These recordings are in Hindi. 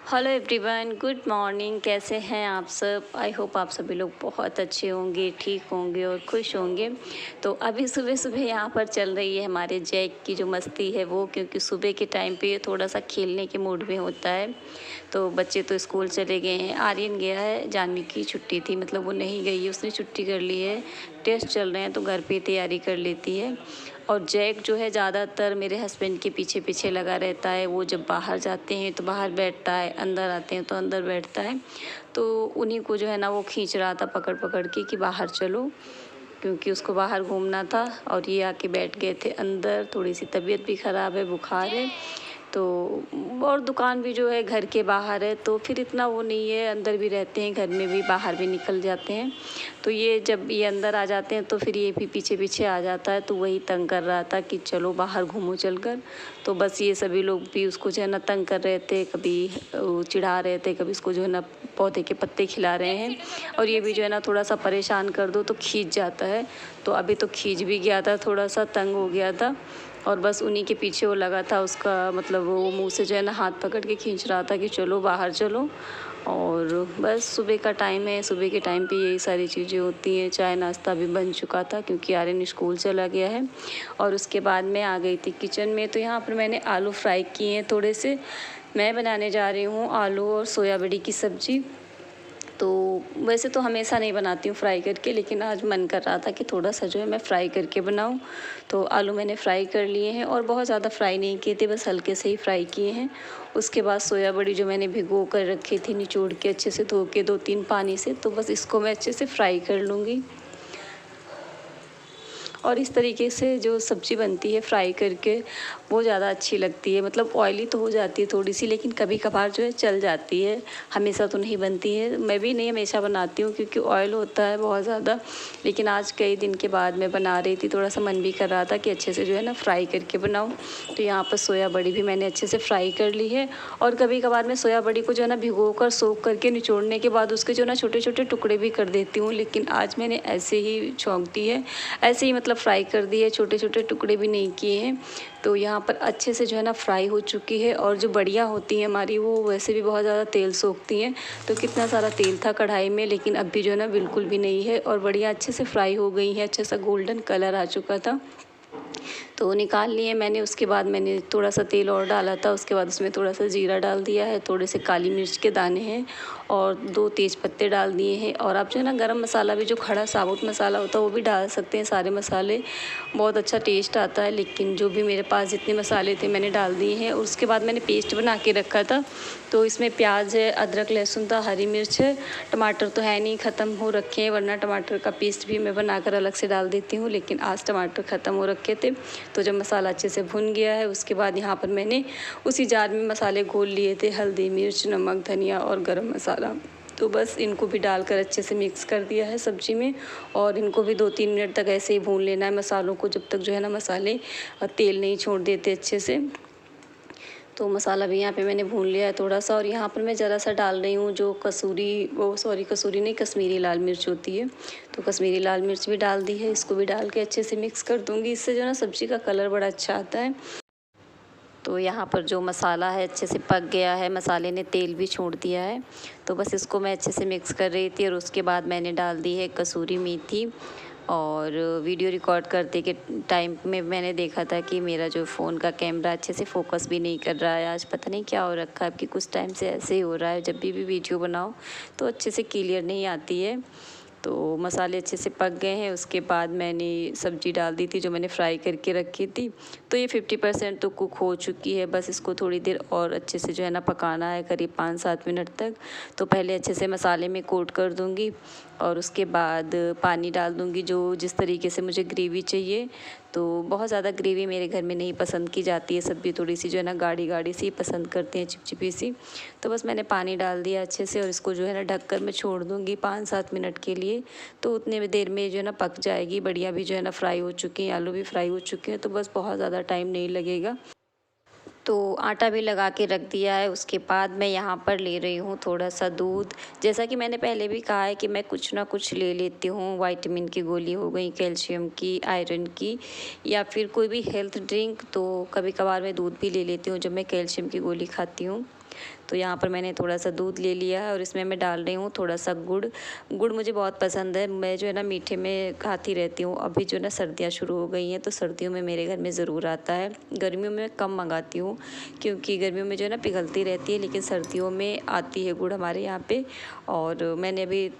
Hello everyone, good morning. कैसे हैं आप सब? आई होप आप सभी लोग बहुत अच्छे होंगे, ठीक होंगे और खुश होंगे। तो अभी सुबह सुबह यहाँ पर चल रही है हमारे जैक की जो मस्ती है वो, क्योंकि सुबह के टाइम पे ये थोड़ा सा खेलने के मूड में होता है। तो बच्चे तो स्कूल चले गए हैं, आर्यन गया है, जानवी की छुट्टी थी, मतलब वो नहीं गई है, उसने छुट्टी कर ली है। टेस्ट चल रहे हैं तो घर पे तैयारी कर लेती है। और जैक जो है ज़्यादातर मेरे हस्बैंड के पीछे पीछे लगा रहता है। वो जब बाहर जाते हैं तो बाहर बैठता है, अंदर आते हैं तो अंदर बैठता है। तो उन्हीं को जो है ना वो खींच रहा था पकड़ पकड़ के कि बाहर चलो, क्योंकि उसको बाहर घूमना था। और ये आके बैठ गए थे अंदर। थोड़ी सी तबीयत भी ख़राब है, बुखार है तो। और दुकान भी जो है घर के बाहर है, तो फिर इतना वो नहीं है, अंदर भी रहते हैं, घर में भी, बाहर भी निकल जाते हैं। तो ये जब ये अंदर आ जाते हैं तो फिर ये भी पीछे पीछे आ जाता है। तो वही तंग कर रहा था कि चलो बाहर घूमो चलकर। तो बस ये सभी लोग भी उसको जो है ना तंग कर रहे थे, कभी चिढ़ा रहे थे, कभी उसको जो है ना पौधे के पत्ते खिला रहे हैं। और ये भी जो है ना थोड़ा सा परेशान कर दो तो खींच जाता है। तो अभी तो खींच भी गया था, थोड़ा सा तंग हो गया था। और बस उन्हीं के पीछे वो लगा था। उसका मतलब वो मुंह से जो है ना हाथ पकड़ के खींच रहा था कि चलो बाहर चलो। और बस सुबह का टाइम है, सुबह के टाइम पे यही सारी चीज़ें होती हैं। चाय नाश्ता भी बन चुका था क्योंकि आर्यन स्कूल चला गया है। और उसके बाद मैं आ गई थी किचन में। तो यहाँ पर मैंने आलू फ्राई किए हैं थोड़े से। मैं बनाने जा रही हूँ आलू और सोया बड़ी की सब्ज़ी। तो वैसे तो हमेशा नहीं बनाती हूँ फ्राई करके, लेकिन आज मन कर रहा था कि थोड़ा सा जो है मैं फ्राई करके बनाऊँ। तो आलू मैंने फ्राई कर लिए हैं और बहुत ज़्यादा फ्राई नहीं किए थे, बस हल्के से ही फ्राई किए हैं। उसके बाद सोया बड़ी जो मैंने भिगो कर रखी थी, निचोड़ के अच्छे से धो के 2-3 पानी से, तो बस इसको मैं अच्छे से फ्राई कर लूँगी। और इस तरीके से जो सब्ज़ी बनती है फ्राई करके, वो ज़्यादा अच्छी लगती है। मतलब ऑयली तो हो जाती है थोड़ी सी, लेकिन कभी कभार जो है चल जाती है, हमेशा तो नहीं बनती है। मैं भी नहीं हमेशा बनाती हूँ क्योंकि ऑयल होता है बहुत ज़्यादा। लेकिन आज कई दिन के बाद मैं बना रही थी, थोड़ा सा मन भी कर रहा था कि अच्छे से जो है ना फ्राई करके बनाऊँ। तो यहाँ पर सोया बड़ी भी मैंने अच्छे से फ्राई कर ली है। और कभी कभार मैं सोया बड़ी को जो है ना भिगो कर सोख करके निचोड़ने के बाद उसके जो ना छोटे छोटे टुकड़े भी कर देती हूँ, लेकिन आज मैंने ऐसे ही छौंक दी है, ऐसे ही मतलब फ्राई कर दी है, छोटे छोटे टुकड़े भी नहीं किए हैं। तो यहाँ पर अच्छे से जो है ना फ्राई हो चुकी है। और जो बढ़िया होती हैं हमारी, वो वैसे भी बहुत ज़्यादा तेल सोखती हैं। तो कितना सारा तेल था कढ़ाई में, लेकिन अब भी जो है ना बिल्कुल भी नहीं है, और बढ़िया अच्छे से फ्राई हो गई है, अच्छा सा गोल्डन कलर आ चुका था। तो निकाल लिए मैंने। उसके बाद मैंने थोड़ा सा तेल और डाला था, उसके बाद उसमें थोड़ा सा जीरा डाल दिया है, थोड़े से काली मिर्च के दाने हैं और 2 तेज पत्ते डाल दिए हैं। और आप जो है ना गरम मसाला भी, जो खड़ा साबुत मसाला होता है, वो भी डाल सकते हैं। सारे मसाले, बहुत अच्छा टेस्ट आता है। लेकिन जो भी मेरे पास जितने मसाले थे मैंने डाल दिए हैं। उसके बाद मैंने पेस्ट बना के रखा था, तो इसमें प्याज है, अदरक लहसुन था, हरी मिर्च है, टमाटर तो है नहीं, ख़त्म हो रखे हैं, वरना टमाटर का पेस्ट भी मैं बनाकर अलग से डाल देती हूँ, लेकिन आज टमाटर ख़त्म हो रखे थे। तो जब मसाला अच्छे से भुन गया है, उसके बाद यहाँ पर मैंने उसी जार में मसाले घोल लिए थे, हल्दी, मिर्च, नमक, धनिया और गरम मसाला। तो बस इनको भी डालकर अच्छे से मिक्स कर दिया है सब्जी में। और इनको भी 2-3 मिनट तक ऐसे ही भून लेना है मसालों को, जब तक जो है ना मसाले तेल नहीं छोड़ देते अच्छे से। तो मसाला भी यहाँ पे मैंने भून लिया है थोड़ा सा। और यहाँ पर मैं ज़रा सा डाल रही हूँ जो कसूरी नहीं, कश्मीरी लाल मिर्च होती है। तो कश्मीरी लाल मिर्च भी डाल दी है, इसको भी डाल के अच्छे से मिक्स कर दूँगी। इससे जो ना सब्ज़ी का कलर बड़ा अच्छा आता है। तो यहाँ पर जो मसाला है अच्छे से पक गया है, मसाले ने तेल भी छोड़ दिया है। तो बस इसको मैं अच्छे से मिक्स कर रही थी। और उसके बाद मैंने डाल दी है कसूरी मेथी। और वीडियो रिकॉर्ड करते के टाइम में मैंने देखा था कि मेरा जो फ़ोन का कैमरा अच्छे से फोकस भी नहीं कर रहा है। आज पता नहीं क्या हो रखा है, कि कुछ टाइम से ऐसे ही हो रहा है, जब भी वीडियो बनाओ तो अच्छे से क्लियर नहीं आती है। तो मसाले अच्छे से पक गए हैं। उसके बाद मैंने सब्ज़ी डाल दी थी जो मैंने फ्राई करके रखी थी। तो ये 50% तो कुक हो चुकी है। बस इसको थोड़ी देर और अच्छे से जो है ना पकाना है, करीब 5-7 मिनट तक। तो पहले अच्छे से मसाले में कोट कर दूँगी और उसके बाद पानी डाल दूँगी, जो जिस तरीके से मुझे ग्रेवी चाहिए। तो बहुत ज़्यादा ग्रेवी मेरे घर में नहीं पसंद की जाती है, सब्ज़ी थोड़ी सी जो है ना गाढ़ी गाढ़ी सी पसंद करते हैं, चिपचिपी सी। तो बस मैंने पानी डाल दिया अच्छे से, और इसको जो है ना ढककर मैं छोड़ दूँगी 5-7 मिनट के लिए। तो उतने में देर में जो है ना पक जाएगी। बढ़िया भी जो है ना फ्राई हो चुकी हैं, आलू भी फ्राई हो चुके हैं। तो बस बहुत ज़्यादा टाइम नहीं लगेगा। तो आटा भी लगा के रख दिया है। उसके बाद मैं यहाँ पर ले रही हूँ थोड़ा सा दूध। जैसा कि मैंने पहले भी कहा है कि मैं कुछ ना कुछ ले लेती हूँ, विटामिन की गोली हो गई, कैल्शियम की, आयरन की, या फिर कोई भी हेल्थ ड्रिंक। तो कभी कभार मैं दूध भी ले लेती हूँ जब मैं कैल्शियम की गोली खाती हूँ। तो यहाँ पर मैंने थोड़ा सा दूध ले लिया है और इसमें मैं डाल रही हूँ थोड़ा सा गुड़। गुड़ मुझे बहुत पसंद है, मैं जो है ना मीठे में खाती रहती हूँ। अभी जो है ना सर्दियाँ शुरू हो गई हैं तो सर्दियों में मेरे घर में ज़रूर आता है। गर्मियों में कम मंगाती हूँ क्योंकि गर्मियों में जो है ना पिघलती रहती है, लेकिन सर्दियों में आती है गुड़ हमारे यहाँ पे। और मैंने अभी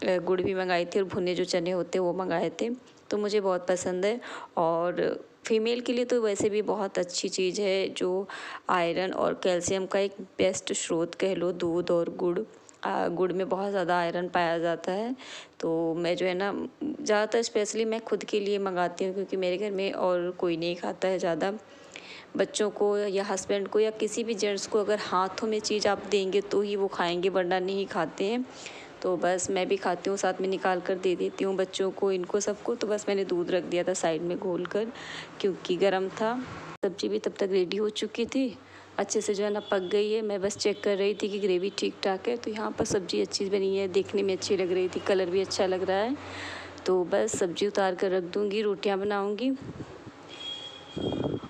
गुड़ भी मंगाई थी और भुने जो चने होते हैं वो मंगाए थे, तो मुझे बहुत पसंद है। और फीमेल के लिए तो वैसे भी बहुत अच्छी चीज़ है, जो आयरन और कैल्शियम का एक बेस्ट स्रोत कह लो, दूध और गुड़। गुड़ में बहुत ज़्यादा आयरन पाया जाता है। तो मैं जो है ना ज़्यादातर स्पेशली मैं खुद के लिए मंगाती हूँ क्योंकि मेरे घर में और कोई नहीं खाता है ज़्यादा। बच्चों को या हस्बैंड को या किसी भी जेंट्स को अगर हाथों में चीज़ आप देंगे तो ही वो खाएंगे, वरना नहीं खाते हैं। तो बस मैं भी खाती हूँ, साथ में निकाल कर दे देती हूँ बच्चों को, इनको सबको। तो बस मैंने दूध रख दिया था साइड में घोल कर क्योंकि गर्म था। सब्जी भी तब तक रेडी हो चुकी थी, अच्छे से जो है ना पक गई है। मैं बस चेक कर रही थी कि ग्रेवी ठीक ठाक है। तो यहाँ पर सब्जी अच्छी बनी है, देखने में अच्छी लग रही थी, कलर भी अच्छा लग रहा है। तो बस सब्जी उतार कर रख दूँगी, रोटियाँ बनाऊँगी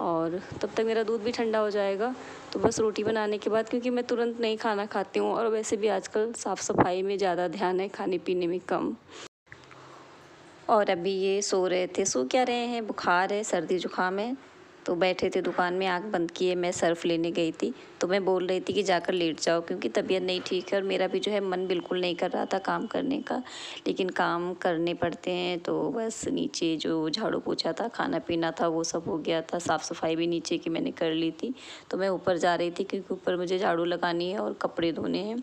और तब तक मेरा दूध भी ठंडा हो जाएगा। तो बस रोटी बनाने के बाद, क्योंकि मैं तुरंत नहीं खाना खाती हूँ और वैसे भी आजकल साफ़ सफाई में ज़्यादा ध्यान है, खाने पीने में कम। और अभी ये सो रहे थे, सो क्या रहे हैं, बुखार है, सर्दी जुकाम है। तो बैठे थे दुकान में, आँख बंद किए, मैं सर्फ़ लेने गई थी। तो मैं बोल रही थी कि जाकर लेट जाओ क्योंकि तबीयत नहीं ठीक है और मेरा भी जो है मन बिल्कुल नहीं कर रहा था काम करने का, लेकिन काम करने पड़ते हैं। तो बस नीचे जो झाड़ू पोछा था, खाना पीना था, वो सब हो गया था। साफ़ सफाई भी नीचे की मैंने कर ली थी। तो मैं ऊपर जा रही थी क्योंकि ऊपर मुझे झाड़ू लगानी है और कपड़े धोने हैं।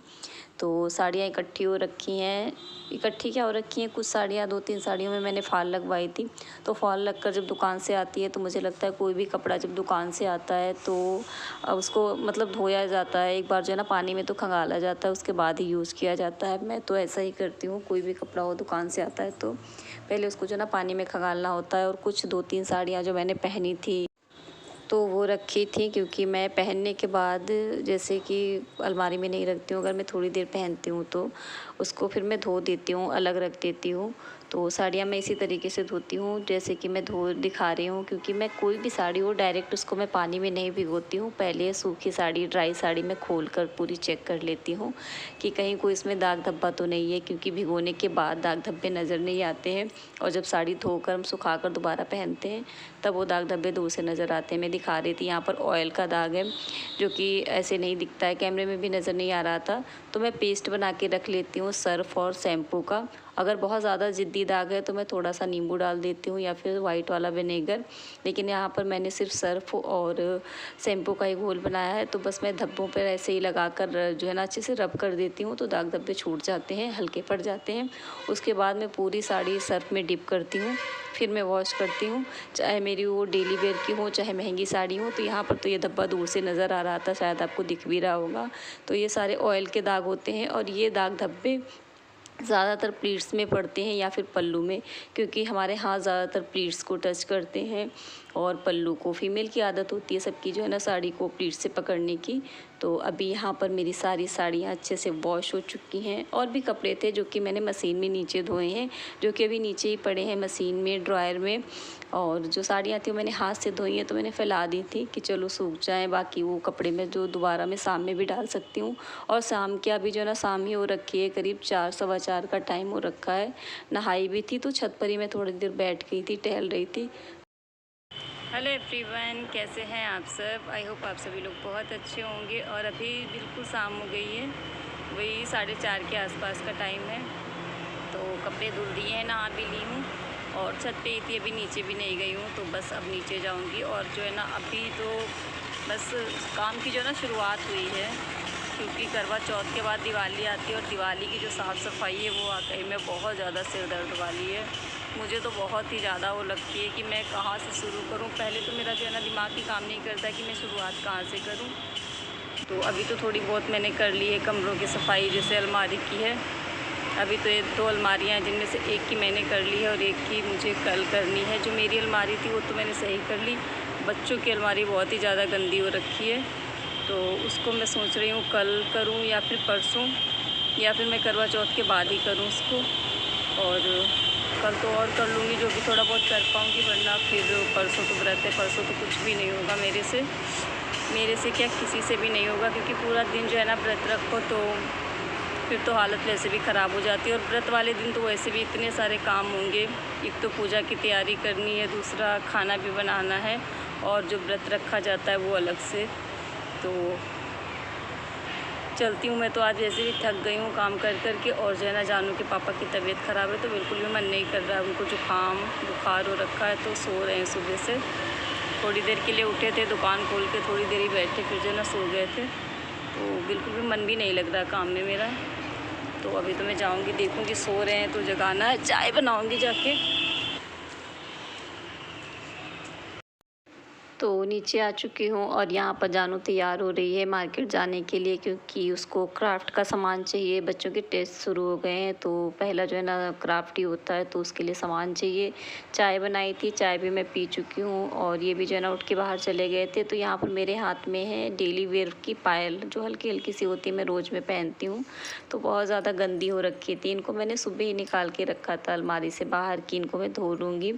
तो साड़ियाँ इकट्ठी हो रखी हैं, इकट्ठी क्या हो रखी हैं, कुछ साड़ियाँ 2-3 साड़ियों में मैंने फ़ॉल लगवाई थी। तो फ़ॉल लगकर जब दुकान से आती है तो मुझे लगता है कोई भी कपड़ा जब दुकान से आता है तो उसको मतलब धोया जाता है, एक बार जो है ना पानी में तो खंगाला जाता है, उसके बाद ही यूज़ किया जाता है। मैं तो ऐसा ही करती हूँ, कोई भी कपड़ा हो दुकान से आता है तो पहले उसको जो है ना पानी में खंगालना होता है। और कुछ 2-3 साड़ियाँ जो मैंने पहनी थी तो वो रखी थी क्योंकि मैं पहनने के बाद जैसे कि अलमारी में नहीं रखती हूँ, अगर मैं थोड़ी देर पहनती हूँ तो उसको फिर मैं धो देती हूँ, अलग रख देती हूँ। तो साड़ियाँ मैं इसी तरीके से धोती हूँ जैसे कि मैं धो दिखा रही हूँ, क्योंकि मैं कोई भी साड़ी हो डायरेक्ट उसको मैं पानी में नहीं भिगोती हूँ। पहले सूखी साड़ी, ड्राई साड़ी मैं खोल कर पूरी चेक कर लेती हूँ कि कहीं कोई इसमें दाग धब्बा तो नहीं है, क्योंकि भिगोने के बाद दाग धब्बे नज़र नहीं आते हैं और जब साड़ी धोकर हम सुखा कर दोबारा पहनते हैं तब वो दाग धब्बे दूर से नज़र आते हैं। मैं दिखा रही थी, यहाँ पर ऑयल का दाग है जो कि ऐसे नहीं दिखता है, कैमरे में भी नज़र नहीं आ रहा था। तो मैं पेस्ट बना के रख लेती हूँ सर्फ़ और शैम्पू का। अगर बहुत ज़्यादा ज़िद्दी दाग है तो मैं थोड़ा सा नींबू डाल देती हूँ या फिर वाइट वाला विनेगर, लेकिन यहाँ पर मैंने सिर्फ सर्फ़ और शैम्पू का ही घोल बनाया है। तो बस मैं धब्बों पर ऐसे ही लगा कर जो है ना अच्छे से रब कर देती हूँ तो दाग धब्बे छूट जाते हैं, हल्के पड़ जाते हैं। उसके बाद मैं पूरी साड़ी सर्फ़ में डिप करती हूँ, फिर मैं वॉश करती हूँ, चाहे मेरी वो डेली वेयर की हो चाहे महंगी साड़ी हो। तो यहाँ पर तो ये धब्बा दूर से नज़र आ रहा था, शायद आपको दिख भी रहा होगा। तो ये सारे ऑयल के दाग होते हैं और ये दाग धब्बे ज़्यादातर प्लीट्स में पड़ते हैं या फिर पल्लू में, क्योंकि हमारे हाथ ज़्यादातर प्लीट्स को टच करते हैं और पल्लू को। फीमेल की आदत होती है सबकी जो है ना साड़ी को प्लीट्स से पकड़ने की। तो अभी यहाँ पर मेरी सारी साड़ियाँ अच्छे से वॉश हो चुकी हैं। और भी कपड़े थे जो कि मैंने मशीन में नीचे धोए हैं, जो कि अभी नीचे ही पड़े हैं मशीन में, ड्रायर में। और जो साड़ियाँ थी वो मैंने हाथ से धोई हैं तो मैंने फैला दी थी कि चलो सूख जाएँ, बाकी वो कपड़े में जो दोबारा मैं शाम में भी डाल सकती हूँ। और शाम की अभी जो है ना शाम ही हो रखी है, करीब 4 सवा 4 का टाइम हो रखा है। नहाई भी थी तो छत पर ही मैं थोड़ी देर बैठ गई थी, टहल रही थी। हेलो एवरीवन, कैसे हैं आप सब? आई होप आप सभी लोग बहुत अच्छे होंगे। और अभी बिल्कुल शाम हो गई है, वही 4:30 के आसपास का टाइम है। तो कपड़े धुल दिए हैं, नहा भी ली हूँ और छत पे ही थी, अभी नीचे भी नहीं गई हूँ। तो बस अब नीचे जाऊँगी और जो है ना अभी तो बस काम की जो है ना शुरुआत हुई है, क्योंकि करवा चौथ के बाद दिवाली आती है और दिवाली की जो साफ़ सफाई है वो वाकई में बहुत ज़्यादा सिर दर्द वाली है। मुझे तो बहुत ही ज़्यादा वो लगती है कि मैं कहाँ से शुरू करूँ। पहले तो मेरा जो है ना दिमाग ही काम नहीं करता कि मैं शुरुआत कहाँ से करूँ। तो अभी तो थोड़ी बहुत मैंने कर ली है कमरों की सफाई, जैसे अलमारी की है। अभी तो ये 2 अलमारियाँ हैं जिनमें से एक की मैंने कर ली है और एक की मुझे कल करनी है। जो मेरी अलमारी थी वो तो मैंने सही कर ली, बच्चों की अलमारी बहुत ही ज़्यादा गंदी हो रखी है। तो उसको मैं सोच रही हूँ कल करूँ या फिर परसों, या फिर मैं करवा चौथ के बाद ही करूँ उसको। और कल तो और कर लूँगी जो भी थोड़ा बहुत कर पाऊँगी, वरना फिर परसों तो व्रत है, परसों तो कुछ भी नहीं होगा मेरे से। मेरे से क्या किसी से भी नहीं होगा, क्योंकि पूरा दिन जो है ना व्रत रखो तो फिर तो हालत वैसे भी ख़राब हो जाती है। और व्रत वाले दिन तो वैसे भी इतने सारे काम होंगे, एक तो पूजा की तैयारी करनी है, दूसरा खाना भी बनाना है, और जो व्रत रखा जाता है वो अलग से। तो चलती हूँ मैं तो आज वैसे भी थक गई हूँ काम कर कर के। और जो है ना जानू के पापा की तबीयत ख़राब है तो बिल्कुल भी मन नहीं कर रहा है, उनको जुकाम बुखार हो रखा है, तो सो रहे हैं सुबह से। थोड़ी देर के लिए उठे थे, दुकान खोल के थोड़ी देर ही बैठे, फिर जो है ना सो गए थे। तो बिल्कुल भी मन भी नहीं लग रहा काम में मेरा। तो अभी तो मैं जाऊँगी, देखूँगी सो रहे हैं तो जगाना है, चाय बनाऊँगी जाके। तो नीचे आ चुकी हूँ और यहाँ पर जानू तैयार हो रही है मार्केट जाने के लिए, क्योंकि उसको क्राफ्ट का सामान चाहिए। बच्चों के टेस्ट शुरू हो गए हैं तो पहला जो है ना क्राफ्ट ही होता है, तो उसके लिए सामान चाहिए। चाय बनाई थी, चाय भी मैं पी चुकी हूँ, और ये भी जो है ना उठ के बाहर चले गए थे। तो यहाँ पर मेरे हाथ में है डेली वेयर की पायल, जो हल्की हल्की सी होती है, मैं रोज़ में पहनती हूँ। तो बहुत ज़्यादा गंदी हो रखी थी, इनको मैंने सुबह ही निकाल के रखा था अलमारी से बाहर की, इनको मैं धो लूँगी।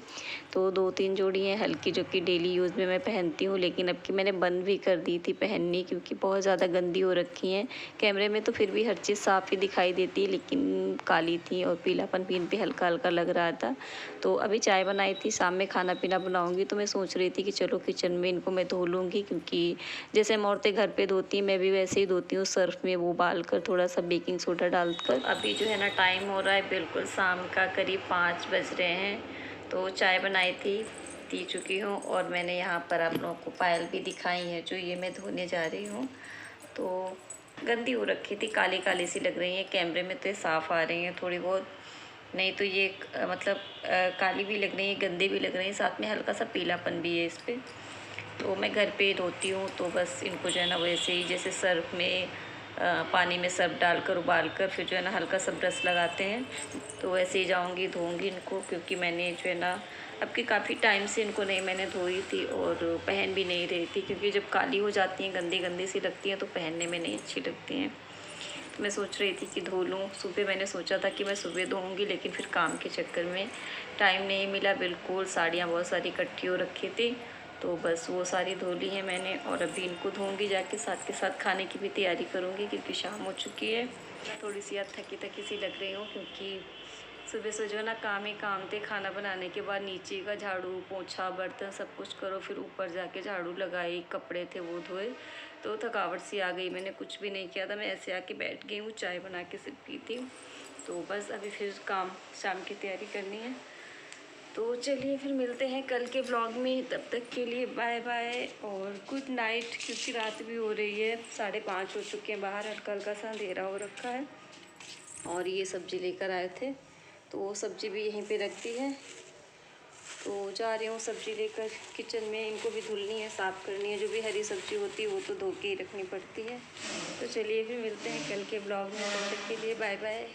तो 2-3 जोड़ी हैं हल्की, जो कि डेली यूज़ में मैं पहनती हूँ, लेकिन अब की मैंने बंद भी कर दी थी पहननी, क्योंकि बहुत ज़्यादा गंदी हो रखी हैं। कैमरे में तो फिर भी हर चीज़ साफ़ ही दिखाई देती है, लेकिन काली थी और पीलापन भी इन पे हल्का हल्का लग रहा था। तो अभी चाय बनाई थी, शाम में खाना पीना बनाऊँगी, तो मैं सोच रही थी कि चलो किचन में इनको मैं धो लूँगी, क्योंकि जैसे हम औरतें घर पे धोती हैं, मैं भी वैसे ही धोती हूँ, सर्फ़ में वो उबाल कर थोड़ा सा बेकिंग सोडा डालकर। अभी जो है ना टाइम हो रहा है बिल्कुल शाम का, करीब 5 बज रहे हैं। तो चाय बनाई थी, पी चुकी हूँ, और मैंने यहाँ पर आप लोगों को पायल भी दिखाई है, जो ये मैं धोने जा रही हूँ। तो गंदी हो रखी थी, काली काली सी लग रही है, कैमरे में तो ये साफ़ आ रही हैं थोड़ी बहुत, नहीं तो ये मतलब काली भी लग रही है, गंदी भी लग रही है, साथ में हल्का सा पीलापन भी है इस पर। तो मैं घर पे धोती हूँ, तो बस इनको जो है ना वैसे ही, जैसे सर्फ़ में पानी में सर्फ़ डालकर उबाल कर फिर जो है ना हल्का सा ब्रश लगाते हैं, तो वैसे ही जाऊँगी धोऊँगी इनको। क्योंकि मैंने जो है ना अब कि काफ़ी टाइम से इनको नहीं मैंने धोई थी, और पहन भी नहीं रही थी, क्योंकि जब काली हो जाती हैं, गंदी गंदी सी लगती हैं, तो पहनने में नहीं अच्छी लगती हैं। तो मैं सोच रही थी कि धो लूँ। सुबह मैंने सोचा था कि मैं सुबह धोऊँगी, लेकिन फिर काम के चक्कर में टाइम नहीं मिला बिल्कुल। साड़ियाँ बहुत सारी इकट्ठी हो रखी थी, तो बस वो सारी धो ली है मैंने, और अभी इनको धोऊँगी जाके, साथ के साथ खाने की भी तैयारी करूँगी, क्योंकि शाम हो चुकी है। मैं थोड़ी सी यार थकी थकी सी लग रही हूँ, क्योंकि सुबह से जो है ना काम ही काम थे। खाना बनाने के बाद नीचे का झाड़ू पोछा बर्तन सब कुछ करो, फिर ऊपर जाके झाड़ू लगाई, कपड़े थे वो धोए, तो थकावट सी आ गई। मैंने कुछ भी नहीं किया था, मैं ऐसे आके बैठ गई हूँ, चाय बना के सिर्फ पी थी। तो बस अभी फिर काम शाम की तैयारी करनी है। तो चलिए फिर मिलते हैं कल के ब्लॉग में, तब तक के लिए बाय बाय और गुड नाइट, क्योंकि रात भी हो रही है, 5:30 हो चुके हैं, बाहर हल्का हल्का सा अंधेरा हो रखा है। और ये सब्ज़ी लेकर आए थे, तो वो सब्ज़ी भी यहीं पे रखती है। तो जा रही हूँ सब्ज़ी लेकर किचन में, इनको भी धुलनी है, साफ़ करनी है, जो भी हरी सब्ज़ी होती है वो तो धो के ही रखनी पड़ती है। तो चलिए फिर मिलते हैं कल के ब्लॉग में, तब तक के लिए बाय बाय।